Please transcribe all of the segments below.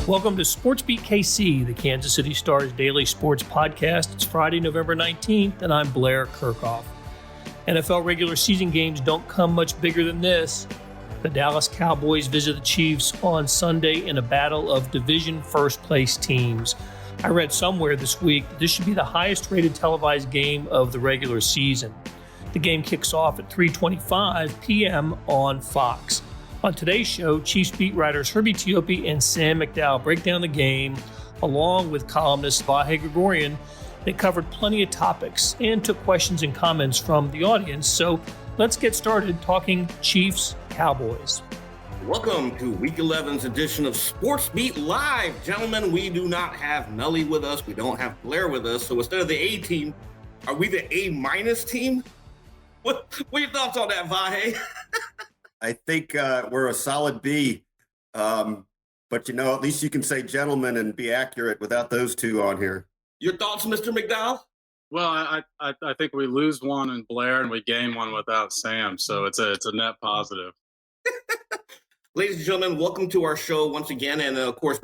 Welcome to SportsBeat KC, the Kansas City Star's daily sports podcast. It's Friday, November 19th, and I'm Blair Kirchhoff. NFL regular season games don't come much bigger than this. The Dallas Cowboys visit the Chiefs on Sunday in a battle of division first-place teams. I read somewhere this week that this should be the highest-rated televised game of the regular season. The game kicks off at 3:25 p.m. on Fox. On today's show, Chiefs beat writers Herbie, Teope, and Sam McDowell break down the game, along with columnist Vahe Gregorian. They covered plenty of topics and took questions and comments from the audience. So let's get started talking Chiefs Cowboys. Welcome to Week 11's edition of SportsBeat Live. Gentlemen, we do not have Melly with us. We don't have Blair with us. So instead of the A team, are we the A- team? What are your thoughts on that, Vahe? I think we're a solid B, but at least you can say gentlemen and be accurate without those two on here. Your thoughts, Mr. McDowell? Well, I think we lose one in Blair and we gain one without Sam, so it's a net positive. Ladies and gentlemen, welcome to our show once again, and of course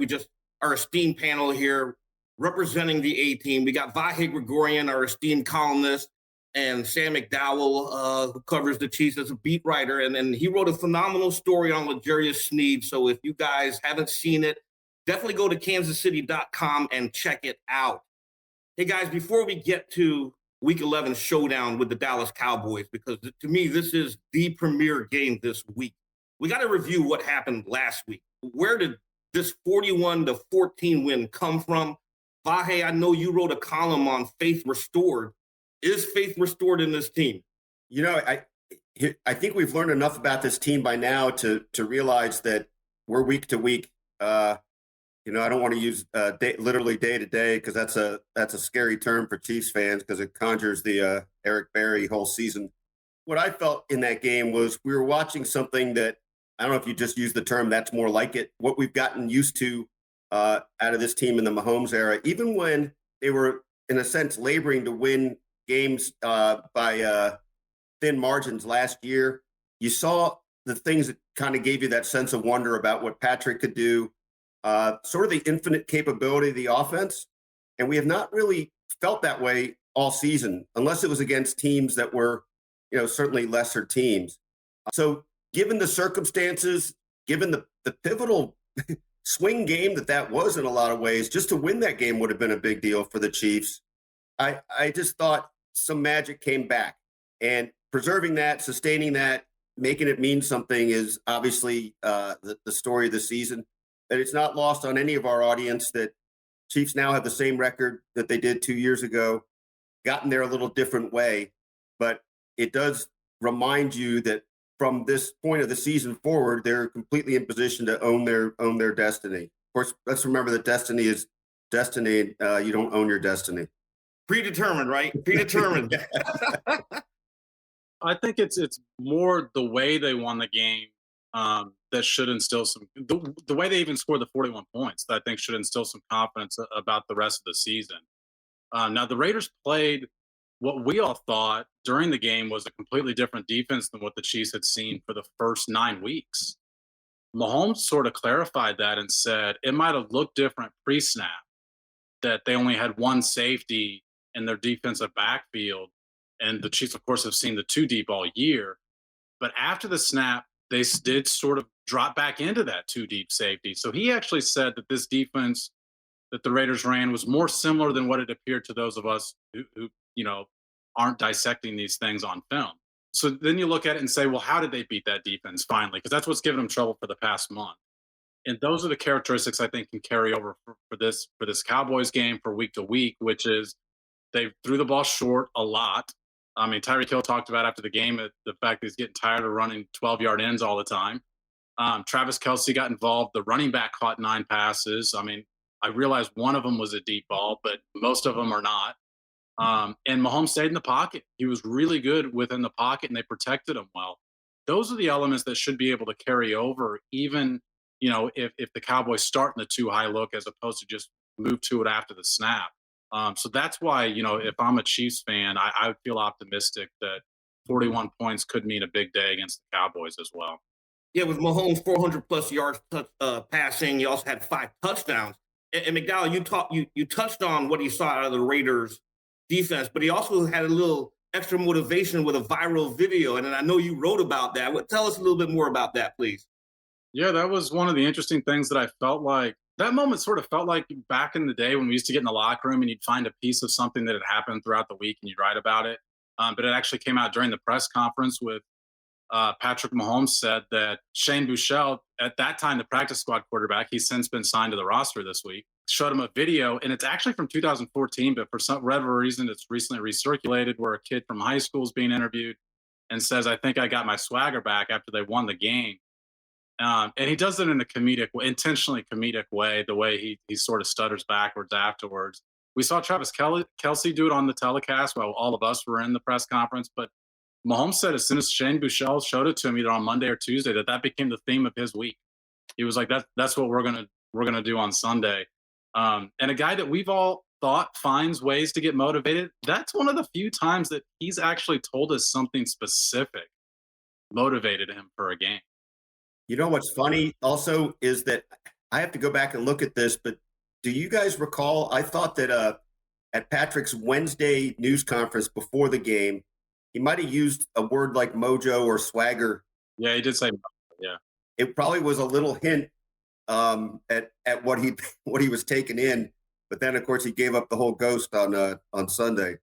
our esteemed panel here representing the A team. We got Vahe Gregorian, our esteemed columnist, and Sam McDowell, who covers the Chiefs as a beat writer. And he wrote a phenomenal story on L'Jarius Sneeds. So if you guys haven't seen it, definitely go to kansascity.com and check it out. Hey, guys, before we get to Week 11 showdown with the Dallas Cowboys, because to me, this is the premier game this week, we got to review what happened last week. Where did this 41-14 win come from? Vahe, I know you wrote a column on Faith Restored. Is faith restored in this team? I think we've learned enough about this team by now to realize that we're week to week. I don't want to use literally day to day because that's a scary term for Chiefs fans because it conjures the Eric Berry whole season. What I felt in that game was we were watching something that I don't know if you just use the term that's more like it. What we've gotten used to out of this team in the Mahomes era, even when they were in a sense laboring to win games by thin margins last year, you saw the things that kind of gave you that sense of wonder about what Patrick could do, sort of the infinite capability of the offense. And we have not really felt that way all season, unless it was against teams that were, certainly lesser teams. So given the circumstances, given the pivotal swing game that was in a lot of ways, just to win that game would have been a big deal for the Chiefs. I just thought some magic came back, and preserving that, sustaining that, making it mean something is obviously the story of the season. That it's not lost on any of our audience that Chiefs now have the same record that they did 2 years ago, gotten there a little different way, but it does remind you that from this point of the season forward, they're completely in position to own their destiny. Of course, let's remember that destiny is destiny. You don't own your destiny. Predetermined, right? Predetermined. I think it's more the way they won the game that should instill the way they even scored the 41 points that I think should instill some confidence about the rest of the season. Now, the Raiders played what we all thought during the game was a completely different defense than what the Chiefs had seen for the first 9 weeks. Mahomes sort of clarified that and said it might have looked different pre-snap, that they only had one safety in their defensive backfield. And the Chiefs, of course, have seen the 2 deep all year. But after the snap, they did sort of drop back into that 2 deep safety. So he actually said that this defense that the Raiders ran was more similar than what it appeared to those of us who aren't dissecting these things on film. So then you look at it and say, well, how did they beat that defense finally? Because that's what's given them trouble for the past month. And those are the characteristics I think can carry over for this Cowboys game for week to week, which is they threw the ball short a lot. I mean, Tyreek Hill talked about after the game the fact that he's getting tired of running 12-yard ends all the time. Travis Kelce got involved. The running back caught 9 passes. I mean, I realized one of them was a deep ball, but most of them are not. And Mahomes stayed in the pocket. He was really good within the pocket, and they protected him well. Those are the elements that should be able to carry over, even if the Cowboys start in the too high look as opposed to just move to it after the snap. So that's why, if I'm a Chiefs fan, I would feel optimistic that 41 points could mean a big day against the Cowboys as well. Yeah, with Mahomes 400 plus yards passing, he also had 5 touchdowns. And McDowell, you touched on what he saw out of the Raiders defense, but he also had a little extra motivation with a viral video. And I know you wrote about that. Tell us a little bit more about that, please. Yeah, that was one of the interesting things that I felt like that moment sort of felt like back in the day when we used to get in the locker room and you'd find a piece of something that had happened throughout the week and you'd write about it. But it actually came out during the press conference with Patrick Mahomes said that Shane Buechele, at that time the practice squad quarterback, he's since been signed to the roster this week, showed him a video, and it's actually from 2014, but for some whatever reason, it's recently recirculated where a kid from high school is being interviewed and says, "I think I got my swagger back after they won the game." And he does it in a intentionally comedic way, the way he sort of stutters backwards afterwards. We saw Travis Kelce do it on the telecast while all of us were in the press conference, but Mahomes said as soon as Shane Buechele showed it to him either on Monday or Tuesday that became the theme of his week. He was like, "That's what we're gonna do on Sunday." And a guy that we've all thought finds ways to get motivated. That's one of the few times that he's actually told us something specific motivated him for a game. You know what's funny also is that I have to go back and look at this, but do you guys recall? I thought that at Patrick's Wednesday news conference before the game, he might have used a word like mojo or swagger. Yeah, he did say, yeah. It probably was a little hint at what he was taking in, but then of course he gave up the whole ghost on Sunday.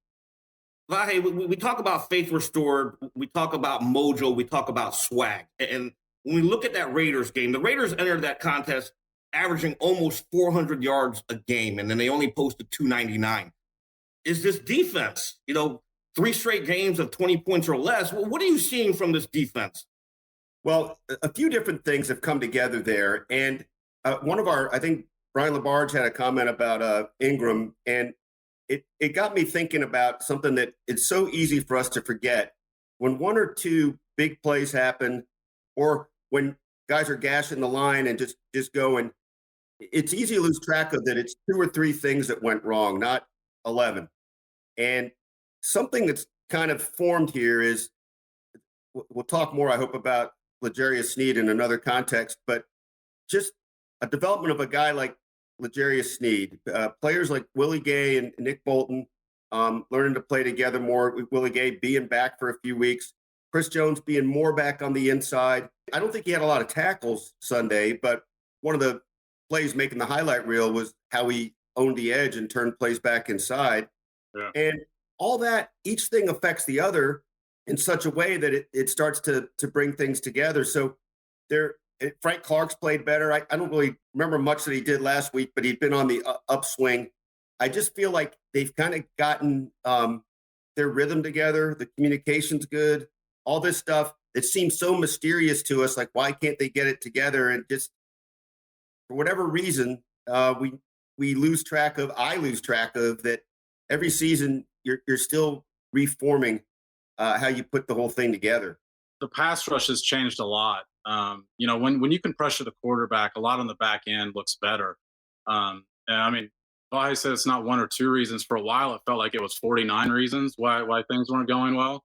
Vahe, we talk about faith restored, we talk about mojo, we talk about swag, and when we look at that Raiders game, the Raiders entered that contest averaging almost 400 yards a game, and then they only posted 299. Is this defense, 3 straight games of 20 points or less? Well, what are you seeing from this defense? Well, a few different things have come together there. And I think Brian Labarge had a comment about Ingram, and it got me thinking about something that it's so easy for us to forget. When 1 or 2 big plays happen, or when guys are gashing the line and just going, it's easy to lose track of that. It's 2 or 3 things that went wrong, not 11. And something that's kind of formed here is, we'll talk more, I hope, about L'Jarius Sneeds in another context, but just a development of a guy like L'Jarius Sneeds, players like Willie Gay and Nick Bolton learning to play together more, with Willie Gay being back for a few weeks, Chris Jones being more back on the inside. I don't think he had a lot of tackles Sunday, but one of the plays making the highlight reel was how he owned the edge and turned plays back inside. Yeah. And all that, each thing affects the other in such a way that it starts to bring things together. So Frank Clark's played better. I don't really remember much that he did last week, but he'd been on the upswing. I just feel like they've kind of gotten their rhythm together. The communication's good. All this stuff that seems so mysterious to us, like why can't they get it together? And just for whatever reason, we lose track of. I lose track of that. Every season, you're still reforming how you put the whole thing together. The pass rush has changed a lot. When you can pressure the quarterback, a lot on the back end looks better. And I mean, Vahe said it's not 1 or 2 reasons. For a while, it felt like it was 49 reasons why things weren't going well.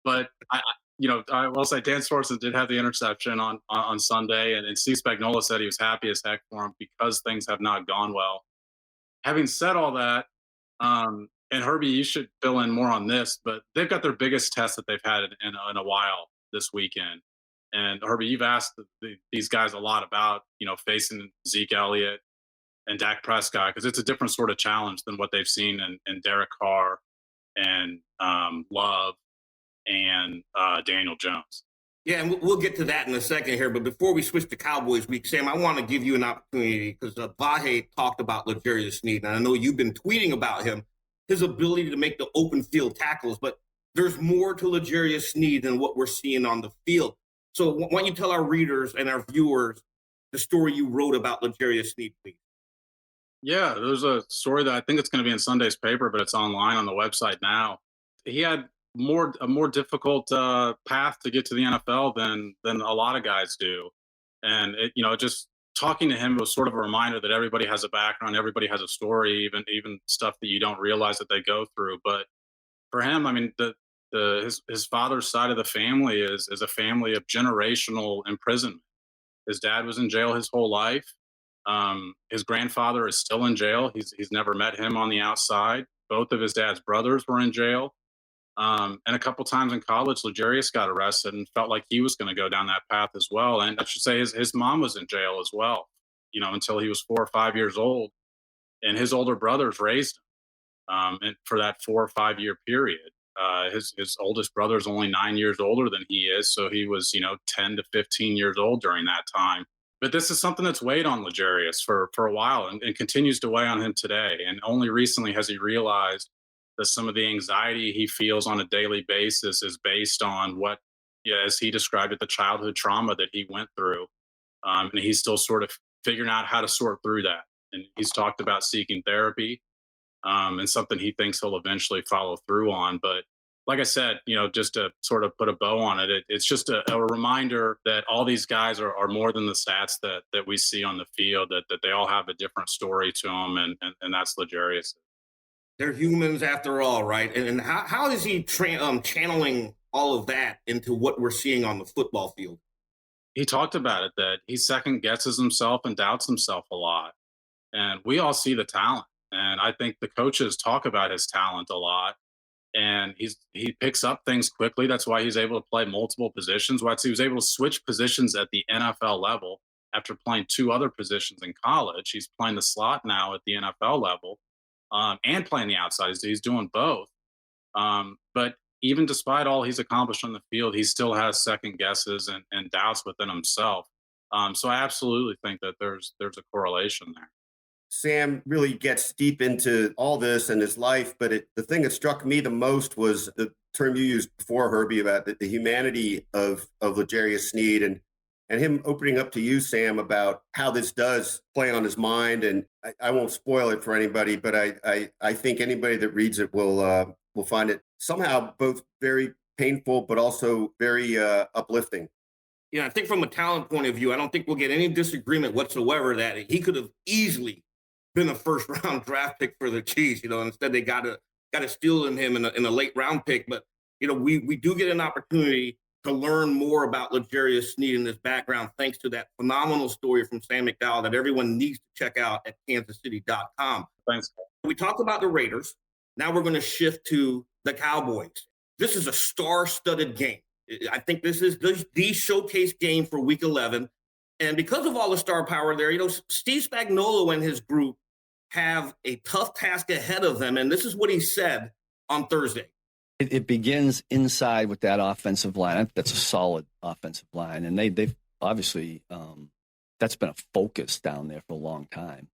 But I will say Dan Sorensen did have the interception on Sunday, and Steve Spagnuolo said he was happy as heck for him because things have not gone well. Having said all that, and Herbie, you should fill in more on this, but they've got their biggest test that they've had in a while this weekend. And Herbie, you've asked these guys a lot about facing Zeke Elliott and Dak Prescott, because it's a different sort of challenge than what they've seen in Derek Carr and Love and Daniel Jones. Yeah, and we'll get to that in a second here. But before we switch to Cowboys week, Sam, I want to give you an opportunity because Vahe talked about L'Jarius Sneeds, and I know you've been tweeting about him, his ability to make the open field tackles. But there's more to L'Jarius Sneeds than what we're seeing on the field. So why don't you tell our readers and our viewers the story you wrote about L'Jarius Sneeds, please? Yeah, there's a story that I think it's going to be in Sunday's paper, but it's online on the website now. He had a more difficult path to get to the NFL than a lot of guys do, and just talking to him was sort of a reminder that everybody has a background, everybody has a story, even stuff that you don't realize that they go through. But for him, I mean, his father's side of the family is a family of generational imprisonment. His dad was in jail his whole life. His grandfather is still in jail. He's never met him on the outside. Both of his dad's brothers were in jail. And a couple times in college, L'Jarius got arrested and felt like he was going to go down that path as well. And I should say his mom was in jail as well, until he was 4 or 5 years old. And his older brothers raised him and for that 4 or 5 year period. His oldest brother is only 9 years older than he is. So he was, 10 to 15 years old during that time. But this is something that's weighed on L'Jarius for a while and continues to weigh on him today. And only recently has he realized that some of the anxiety he feels on a daily basis is based on what, as he described it, the childhood trauma that he went through. And he's still sort of figuring out how to sort through that. And he's talked about seeking therapy and something he thinks he'll eventually follow through on. But like I said, just to sort of put a bow on it, it's just a reminder that all these guys are more than the stats that we see on the field, that they all have a different story to them. And that's L'Jarius. They're humans after all, right? And how is he channeling all of that into what we're seeing on the football field? He talked about it, that he second guesses himself and doubts himself a lot. And we all see the talent. And I think the coaches talk about his talent a lot. And he picks up things quickly. That's why he's able to play multiple positions. Why he was able to switch positions at the NFL level after playing 2 other positions in college. He's playing the slot now at the NFL level and playing the outside. He's doing both. But even despite all he's accomplished on the field, he still has second guesses and doubts within himself. So I absolutely think that there's a correlation there. Sam really gets deep into all this and his life, but the thing that struck me the most was the term you used before, Herbie, about the humanity of L'Jarius Sneed and him opening up to you, Sam, about how this does play on his mind. And I won't spoil it for anybody, but I think anybody that reads it will find it somehow both very painful, but also very uplifting. Yeah, I think from a talent point of view, I don't think we'll get any disagreement whatsoever that he could have easily been a first-round draft pick for the Chiefs. Instead they got to steal him in a late round pick. But we do get an opportunity to learn more about L'Jarius Sneed and his background thanks to that phenomenal story from Sam McDowell that everyone needs to check out at kansascity.com. Thanks. We talked about the Raiders. Now we're going to shift to the Cowboys. This is a star-studded game. I think this is the showcase game for Week 11. And because of all the star power there, Steve Spagnuolo and his group have a tough task ahead of them. And this is what he said on Thursday. It begins inside with that offensive line. That's a solid offensive line. And they've obviously, that's been a focus down there for a long time.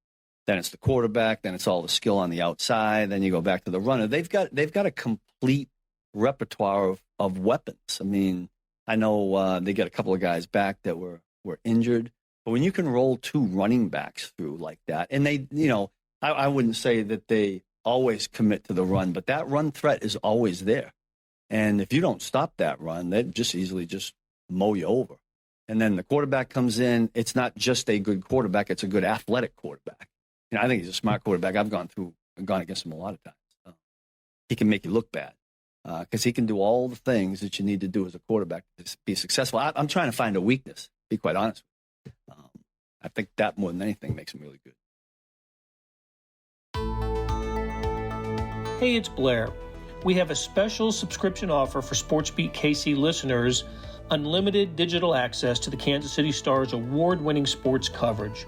Then it's the quarterback. Then it's all the skill on the outside. Then you go back to the runner. They've got a complete repertoire of weapons. I mean, I know they got a couple of guys back that were injured. But when you can roll 2 running backs through like that, and they, I wouldn't say that they always commit to the run, but that run threat is always there. And if you don't stop that run, they'd just easily just mow you over. And then the quarterback comes in. It's not just a good quarterback. It's a good athletic quarterback. I think he's a smart quarterback. I've gone against him a lot of times. He can make you look bad because he can do all the things that you need to do as a quarterback to be successful. I'm trying to find a weakness, to be quite honest with you. I think that more than anything makes him really good. Hey, it's Blair. We have a special subscription offer for SportsBeat KC listeners, unlimited digital access to the Kansas City Star's award-winning sports coverage.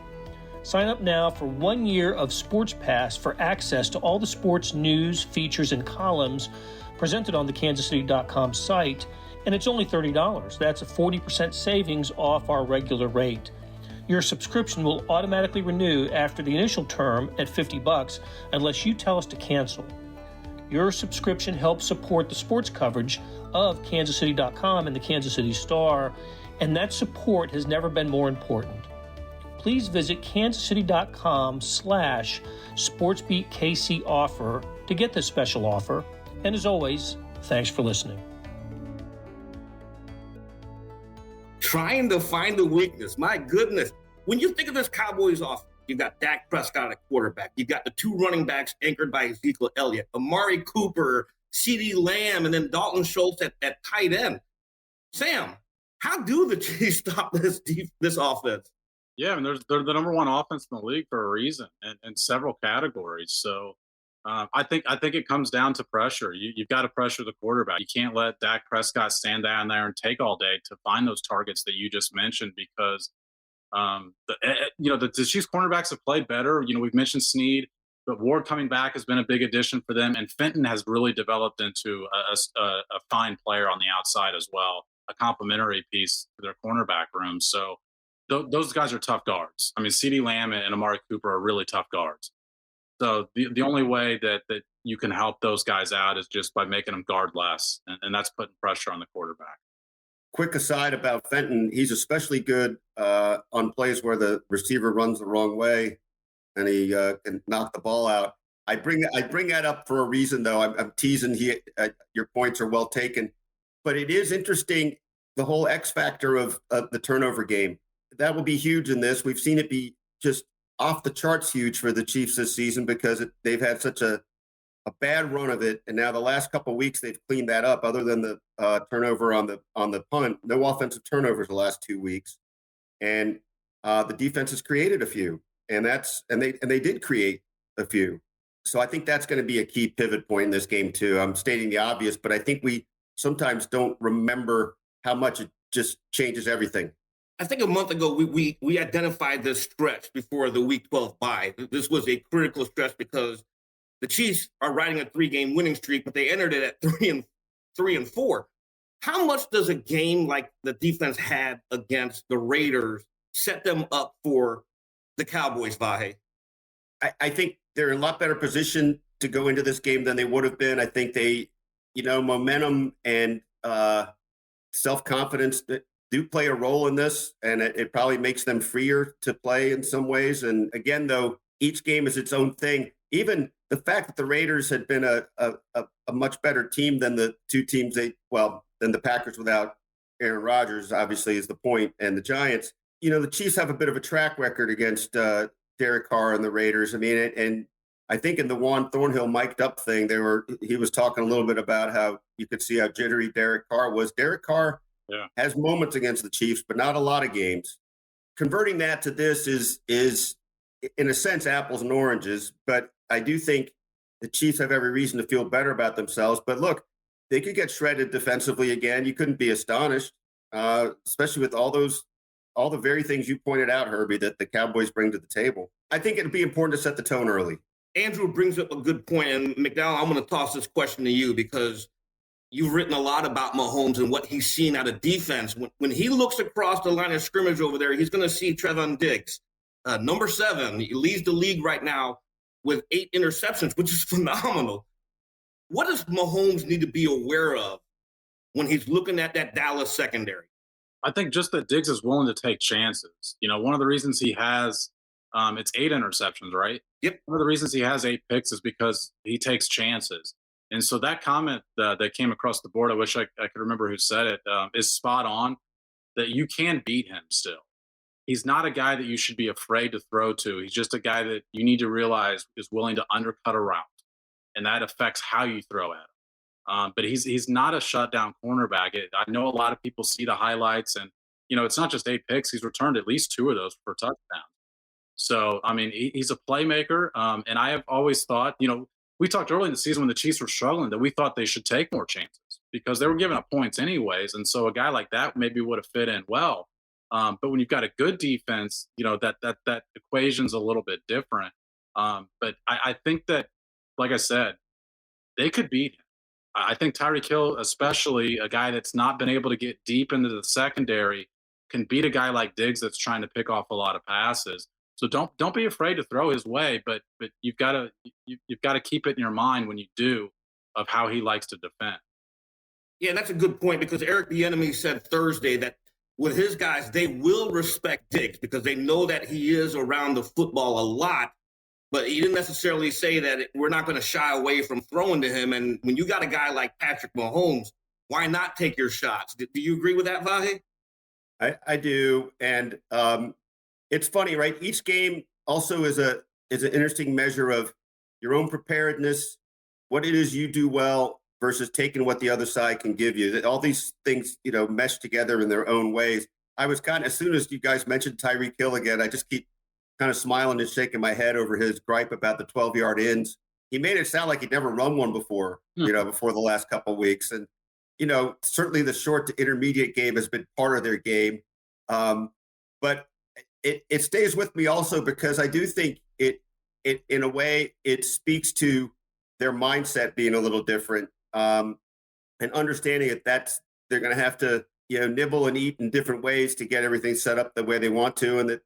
Sign up now for 1 year of Sports Pass for access to all the sports news, features, and columns presented on the kansascity.com site, and it's only $30. That's a 40% savings off our regular rate. Your subscription will automatically renew after the initial term at $50 unless you tell us to cancel. Your subscription helps support the sports coverage of kansascity.com and the Kansas City Star, and that support has never been more important. Please visit kansascity.com/SportsBeatKC offer to get this special offer. And as always, thanks for listening. Trying to find a weakness. My goodness. When you think of this Cowboys offense, you've got Dak Prescott at quarterback. You've got the 2 running backs anchored by Ezekiel Elliott. Amari Cooper CeeDee Lamb and then Dalton Schultz at tight end. Sam, how do the Chiefs stop this offense? Yeah, I mean, they're the number one offense in the league for a reason, in several categories. So I think it comes down to pressure. You've got to pressure the quarterback. You can't let Dak Prescott stand down there and take all day to find those targets that you just mentioned, because the Chiefs cornerbacks have played better. We've mentioned Sneed, but Ward coming back has been a big addition for them, and Fenton has really developed into a fine player on the outside as well, a complementary piece to their cornerback room. So those guys are tough guards. I mean, CeeDee Lamb and Amari Cooper are really tough guards. So the only way that you can help those guys out is just by making them guard less, and that's putting pressure on the quarterback. Quick aside about Fenton, he's especially good on plays where the receiver runs the wrong way and he can knock the ball out. I bring that up for a reason, though. I'm teasing. Your points are well taken, but it is interesting, the whole X factor of the turnover game. That will be huge in this. We've seen it be just off the charts huge for the Chiefs this season because they've had such a bad run of it, and now the last couple of weeks they've cleaned that up. Other than the turnover on the punt, no offensive turnovers the last 2 weeks, and the defense has created a few, and they did create a few. So I think that's going to be a key pivot point in this game too. I'm stating the obvious, but I think we sometimes don't remember how much it just changes everything. I think a month ago we identified this stretch before the Week 12 bye. This was a critical stretch because the Chiefs are riding a 3-game winning streak, but they entered it at 3-4. How much does a game like the defense had against the Raiders set them up for the Cowboys, Vahe? I think they're in a lot better position to go into this game than they would have been. I think they, momentum and self-confidence do play a role in this, and it probably makes them freer to play in some ways. And again, though, each game is its own thing. Even the fact that the Raiders had been a much better team than the two teams than the Packers without Aaron Rodgers, obviously, is the point, and the Giants. The Chiefs have a bit of a track record against Derek Carr and the Raiders. I mean, and I think in the Juan Thornhill mic'd up thing, he was talking a little bit about how you could see how jittery Derek Carr was. Derek Carr has moments against the Chiefs, but not a lot of games. Converting that to this is in a sense apples and oranges, but I do think the Chiefs have every reason to feel better about themselves. But look, they could get shredded defensively again. You couldn't be astonished, especially with all the very things you pointed out, Herbie, that the Cowboys bring to the table. I think it'd be important to set the tone early. Andrew brings up a good point, and McDowell, I'm going to toss this question to you because you've written a lot about Mahomes and what he's seen out of defense. When he looks across the line of scrimmage over there, he's going to see Trevon Diggs, number 7. He leads the league right now with 8 interceptions, which is phenomenal. What does Mahomes need to be aware of when he's looking at that Dallas secondary? I think just that Diggs is willing to take chances. One of the reasons he has it's 8 interceptions, right? Yep. One of the reasons he has 8 picks is because he takes chances. And so that comment that came across the board, I wish I could remember who said it, is spot on, that you can beat him still. He's not a guy that you should be afraid to throw to. He's just a guy that you need to realize is willing to undercut a route, and that affects how you throw at him. But he's not a shutdown cornerback. I know a lot of people see the highlights, and it's not just 8 picks. He's returned at least 2 of those for touchdowns. So I mean, he's a playmaker, and I have always thought, we talked early in the season when the Chiefs were struggling that we thought they should take more chances because they were giving up points anyways, and so a guy like that maybe would have fit in well. But when you've got a good defense, that equation's a little bit different. But I think that, like I said, they could beat him. I think Tyreek Hill, especially a guy that's not been able to get deep into the secondary, can beat a guy like Diggs that's trying to pick off a lot of passes. So don't be afraid to throw his way, but you've got to keep it in your mind when you do of how he likes to defend. Yeah, that's a good point because Eric Bieniemy said Thursday that with his guys, they will respect Diggs because they know that he is around the football a lot, but he didn't necessarily say that we're not going to shy away from throwing to him. And when you got a guy like Patrick Mahomes, why not take your shots? Do you agree with that, Vahe? I do. And it's funny, right? Each game also is an interesting measure of your own preparedness, what it is you do well, versus taking what the other side can give you. All these things, mesh together in their own ways. I was as soon as you guys mentioned Tyreek Hill again, I just keep kind of smiling and shaking my head over his gripe about the 12-yard ins. He made it sound like he'd never run one before, before the last couple of weeks. And, certainly the short to intermediate game has been part of their game. But it stays with me also because I do think it in a way, it speaks to their mindset being a little different, and understanding that they're going to have to, nibble and eat in different ways to get everything set up the way they want to. And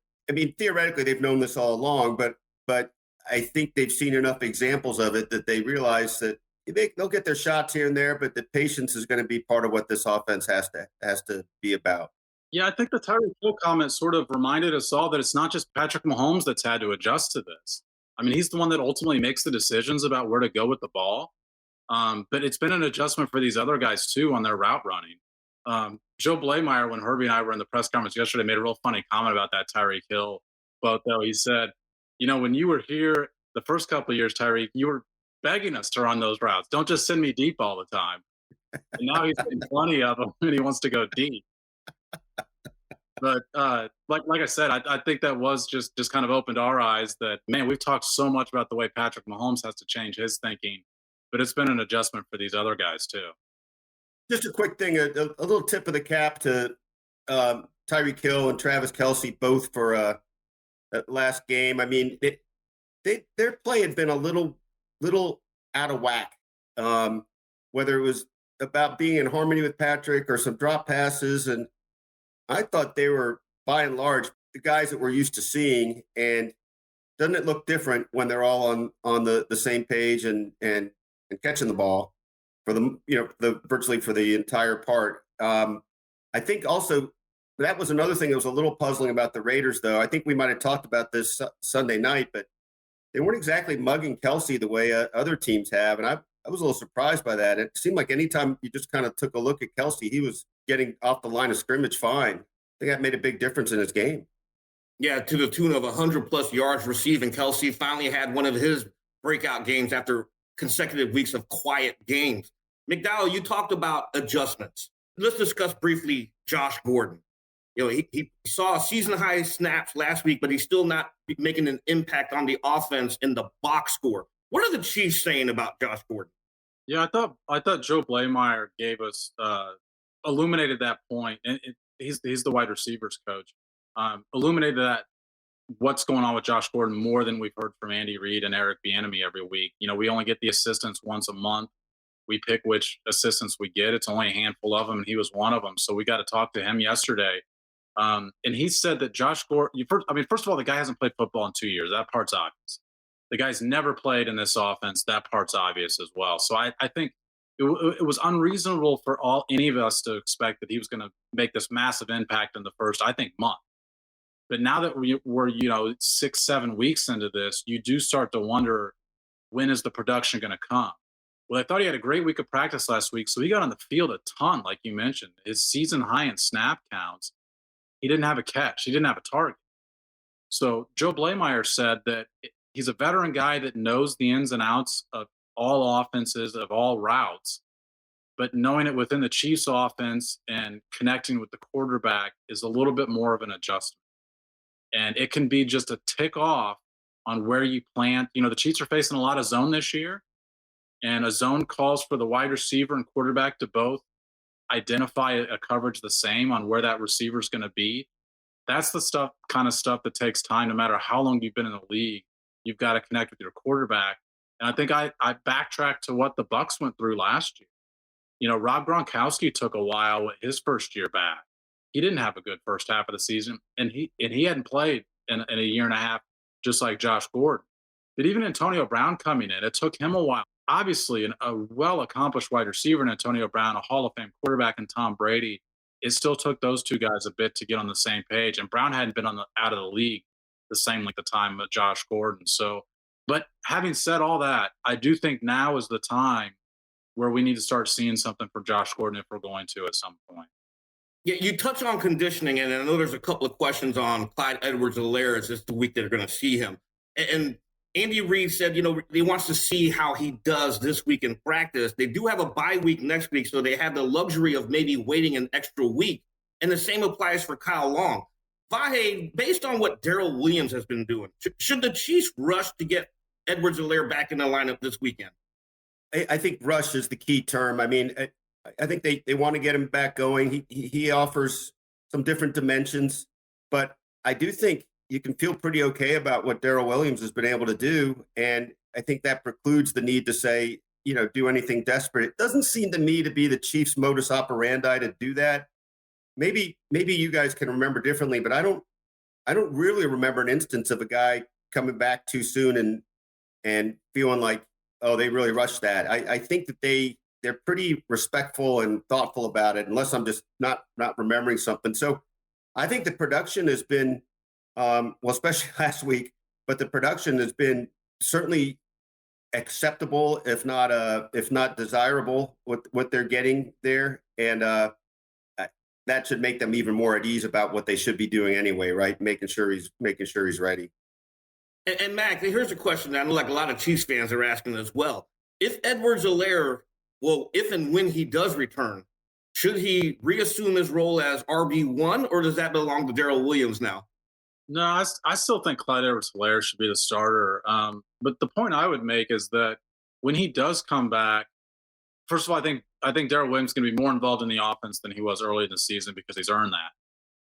theoretically, they've known this all along, but I think they've seen enough examples of it that they realize that they'll get their shots here and there, but the patience is going to be part of what this offense has to be about. Yeah, I think the Tyreek Hill comment sort of reminded us all that it's not just Patrick Mahomes that's had to adjust to this. I mean, he's the one that ultimately makes the decisions about where to go with the ball. But it's been an adjustment for these other guys, too, on their route running. Joe Blameyer, when Herbie and I were in the press conference yesterday, made a real funny comment about that Tyreek Hill quote, though. He said, when you were here the first couple of years, Tyreek, you were begging us to run those routes. Don't just send me deep all the time. And now he's getting plenty of them and he wants to go deep. But like I said, I think that was just kind of opened our eyes that, man, we've talked so much about the way Patrick Mahomes has to change his thinking, but it's been an adjustment for these other guys too. Just a quick thing, a little tip of the cap to Tyreek Hill and Travis Kelce, both for that last game. I mean, their play had been a little out of whack, whether it was about being in harmony with Patrick or some drop passes. And I thought they were, by and large, the guys that we're used to seeing. And doesn't it look different when they're all on the same page and catching the ball for virtually for the entire part? I think also that was another thing that was a little puzzling about the Raiders, though. I think we might have talked about this Sunday night, but they weren't exactly mugging Kelce the way other teams have. And I was a little surprised by that. It seemed like anytime you just kind of took a look at Kelce, he was getting off the line of scrimmage fine. I think that made a big difference in his game. Yeah, to the tune of 100-plus yards receiving. Kelce finally had one of his breakout games after consecutive weeks of quiet games. McDowell, you talked about adjustments. Let's discuss briefly Josh Gordon. He saw season-high snaps last week, but he's still not making an impact on the offense in the box score. What are the Chiefs saying about Josh Gordon? Yeah, I thought Joe Blameyer gave us illuminated that point, and he's the wide receivers coach. Illuminated that what's going on with Josh Gordon more than we've heard from Andy Reid and Eric Bieniemy every week. We only get the assistants once a month. We pick which assistants we get. It's only a handful of them, and he was one of them. So we got to talk to him yesterday. And he said that Josh Gordon, first of all, the guy hasn't played football in 2 years. That part's obvious. The guy's never played in this offense. That part's obvious as well. So I think it was unreasonable for any of us to expect that he was going to make this massive impact in the first, month. But now that we're 6-7 weeks into this, you do start to wonder, when is the production going to come? Well, I thought he had a great week of practice last week, so he got on the field a ton, like you mentioned. His season high in snap counts, he didn't have a catch. He didn't have a target. So Joe Blameyer said that he's a veteran guy that knows the ins and outs of all offenses, of all routes, but knowing it within the Chiefs offense and connecting with the quarterback is a little bit more of an adjustment. And it can be just a tick off on where you plant. The Chiefs are facing a lot of zone this year, and a zone calls for the wide receiver and quarterback to both identify a coverage the same on where that receiver is going to be. That's the kind of stuff that takes time. No matter how long you've been in the league, you've got to connect with your quarterback. And I think I backtracked to what the Bucs went through last year. Rob Gronkowski took a while with his first year back. He didn't have a good first half of the season, and he hadn't played in a year and a half, just like Josh Gordon. But even Antonio Brown coming in, it took him a while. Obviously, a well-accomplished wide receiver in Antonio Brown, a Hall of Fame quarterback in Tom Brady, it still took those two guys a bit to get on the same page. And Brown hadn't been out of the league the same length of time with Josh Gordon. So, but having said all that, I do think now is the time where we need to start seeing something for Josh Gordon if we're going to at some point. Yeah, you touch on conditioning, and I know there's a couple of questions on Clyde Edwards-Helaire. Is this the week that they're going to see him? And Andy Reid said, he wants to see how he does this week in practice. They do have a bye week next week, so they have the luxury of maybe waiting an extra week. And the same applies for Kyle Long. Vahe, based on what Darrell Williams has been doing, should the Chiefs rush to get Edwards-Helaire back in the lineup this weekend? I think rush is the key term. I mean, I think they want to get him back going. He offers some different dimensions, but I do think you can feel pretty okay about what Darrell Williams has been able to do. And I think that precludes the need to say, do anything desperate. It doesn't seem to me to be the Chiefs' modus operandi to do that. Maybe you guys can remember differently, but I don't really remember an instance of a guy coming back too soon and feeling like, oh, they really rushed that. I think that they're pretty respectful and thoughtful about it, unless I'm just not remembering something. So I think the production has been, especially last week, but the production has been certainly acceptable, if not desirable, what they're getting there. And that should make them even more at ease about what they should be doing anyway, right? Making sure he's ready. And Mac, here's a question that I know like a lot of Chiefs fans are asking as well. If Edwards-Helaire, if and when he does return, should he reassume his role as RB1, or does that belong to Darrell Williams now? No, I still think Clyde Edwards-Helaire should be the starter. But the point I would make is that when he does come back, first of all, I think Darrell Williams is going to be more involved in the offense than he was early in the season because he's earned that.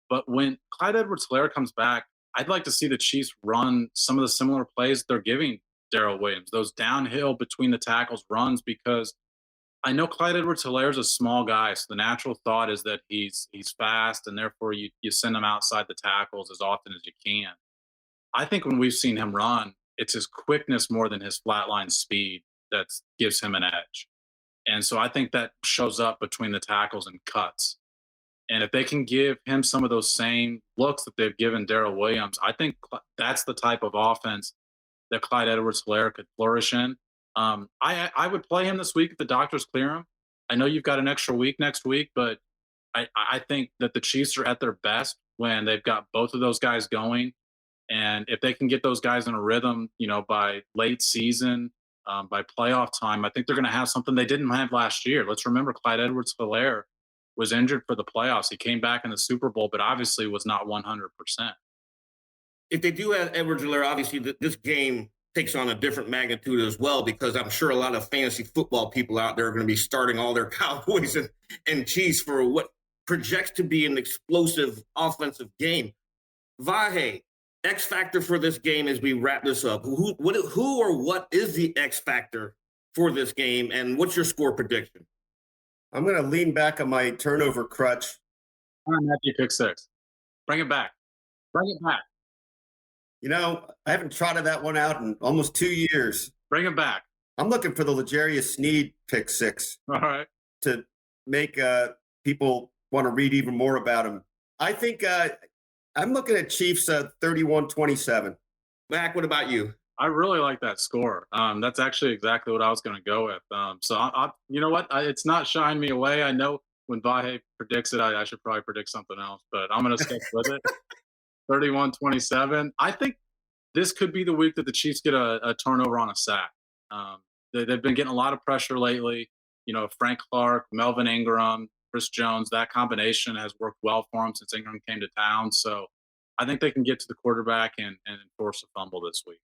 But when Clyde Edwards-Helaire comes back, I'd like to see the Chiefs run some of the similar plays they're giving Darrell Williams, those downhill between the tackles runs, because I know Clyde Edwards-Helaire is a small guy, so the natural thought is that he's fast, and therefore you send him outside the tackles as often as you can. I think when we've seen him run, it's his quickness more than his flatline speed that gives him an edge. And so I think that shows up between the tackles and cuts. And if they can give him some of those same looks that they've given Darrell Williams, I think that's the type of offense that Clyde Edwards-Helaire could flourish in. I would play him this week if the doctors clear him. I know you've got an extra week next week, but I think that the Chiefs are at their best when they've got both of those guys going. And if they can get those guys in a rhythm, by late season, by playoff time, I think they're going to have something they didn't have last year. Let's remember Clyde Edwards-Helaire was injured for the playoffs. He came back in the Super Bowl, but obviously was not 100%. If they do have Edwards-Helaire, obviously this game takes on a different magnitude as well, because I'm sure a lot of fantasy football people out there are going to be starting all their Cowboys and Chiefs for what projects to be an explosive offensive game. Vahe, X factor for this game as we wrap this up. Who or what is the X factor for this game, and what's your score prediction? I'm going to lean back on my turnover crutch. Matthew pick 6. Bring it back. Bring it back. I haven't trotted that one out in almost 2 years. Bring it back. I'm looking for the L'Jarius Sneeds pick 6. All right. To make people want to read even more about him. I think I'm looking at Chiefs 31-27. Mac, what about you? I really like that score. That's actually exactly what I was going to go with. So I you know what? It's not shying me away. I know when Vahe predicts it, I should probably predict something else, but I'm going to stick with it. 31-27. I think this could be the week that the Chiefs get a turnover on a sack. They've been getting a lot of pressure lately. Frank Clark, Melvin Ingram, Chris Jones, that combination has worked well for them since Ingram came to town. So I think they can get to the quarterback and enforce a fumble this week.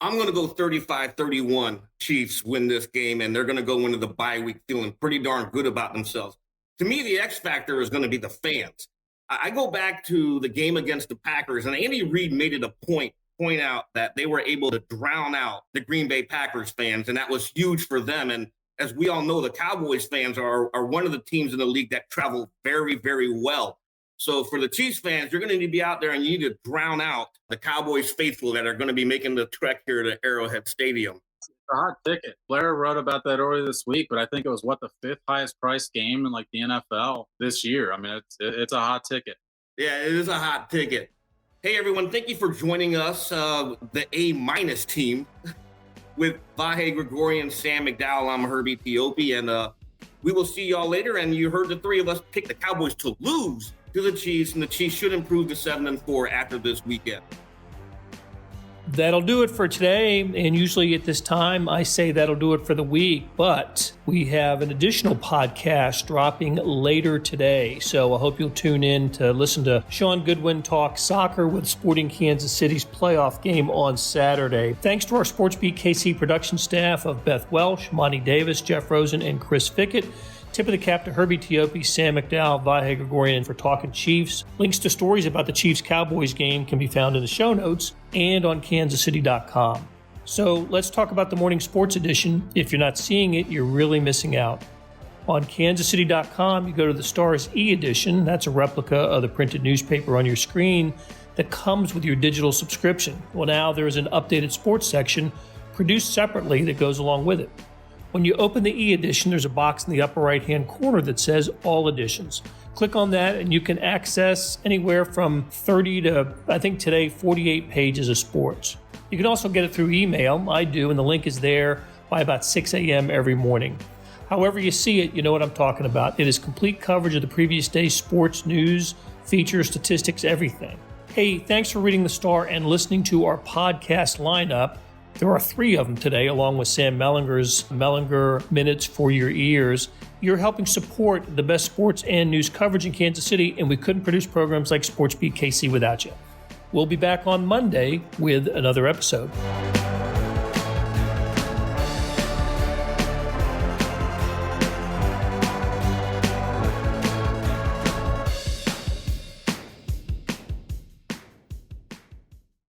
I'm going to go 35-31. Chiefs win this game, and they're going to go into the bye week feeling pretty darn good about themselves. To me, the X factor is going to be the fans. I go back to the game against the Packers, and Andy Reid made it a point out that they were able to drown out the Green Bay Packers fans, and that was huge for them. And as we all know, the Cowboys fans are one of the teams in the league that travel very, very well. So for the Chiefs fans, you're going to need to be out there and you need to drown out the Cowboys faithful that are going to be making the trek here to Arrowhead Stadium. It's a hot ticket. Blair wrote about that earlier this week, but I think it was the 5th highest priced game in the NFL this year. I mean, it's a hot ticket. Yeah, it is a hot ticket. Hey, everyone, thank you for joining us, the A- team, with Vahe, Gregorian, Sam McDowell. I'm Herbie, Teope, and we will see y'all later. And you heard the three of us pick the Cowboys to lose to the Chiefs, and the Chiefs should improve to 7-4 after this weekend. That'll do it for today, and usually at this time I say that'll do it for the week, but we have an additional podcast dropping later today, so I hope you'll tune in to listen to Sean Goodwin talk soccer with Sporting Kansas City's playoff game on Saturday. Thanks to our SportsBeat KC production staff of Beth Welsh, Monty Davis, Jeff Rosen, and Chris Fickett. Tip of the cap to Herbie, Teope, Sam McDowell, Vahe, Gregorian for Talking Chiefs. Links to stories about the Chiefs-Cowboys game can be found in the show notes and on kansascity.com. So let's talk about the morning sports edition. If you're not seeing it, you're really missing out. On kansascity.com, you go to the Stars e-edition. That's a replica of the printed newspaper on your screen that comes with your digital subscription. Well, now there's an updated sports section produced separately that goes along with it. When you open the e-edition, there's a box in the upper right-hand corner that says All Editions. Click on that and you can access anywhere from 30 to, I think today, 48 pages of sports. You can also get it through email. I do, and the link is there by about 6 a.m. every morning. However you see it, you know what I'm talking about. It is complete coverage of the previous day's sports, news, features, statistics, everything. Hey, thanks for reading the Star and listening to our podcast lineup. There are 3 of them today, along with Sam Mellinger's Mellinger Minutes for Your Ears. You're helping support the best sports and news coverage in Kansas City, and we couldn't produce programs like SportsBeat KC without you. We'll be back on Monday with another episode.